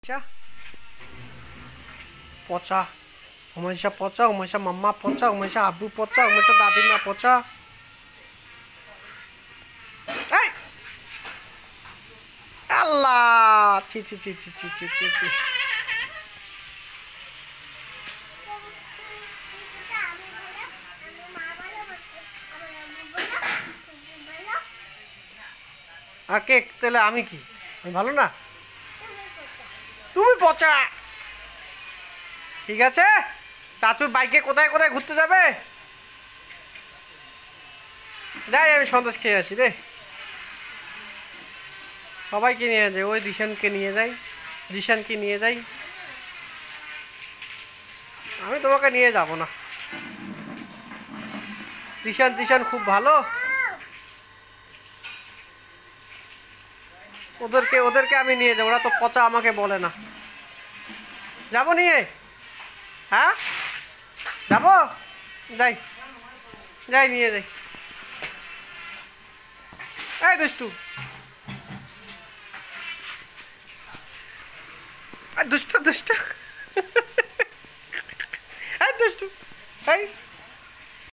বাচ্চা পচা উমেশা পচা উমেশা মাম্মা পচা উমেশা আব্বু পচা উমেশা দাদিমা পচা এই আল্লাহ ছি ছি ছি ছি ছি ছি ছি আর কেক তাহলে আমি কি আমি ভালো না তুমি পচা ঠিক আছে চাচুর বাইকে কোথায় কোথায় ঘুরতে যাবে যাই আমি সন্দেশ খেয়ে আসি রে সবাইকে নিয়ে যাই ওই দিশানকে নিয়ে যাই দিশানকে নিয়ে যাই আমি তোমাকে নিয়ে যাব না দিশান দিশান খুব ভালো ওদেরকে আমি নিয়ে যাবো ওরা তো পচা আমাকে বলে না যাবো নিয়ে হ্যাঁ যাবো যাই যাই নিয়ে যাই এই দুষ্টু দুষ্ট দুষ্ট এই দুষ্টু এই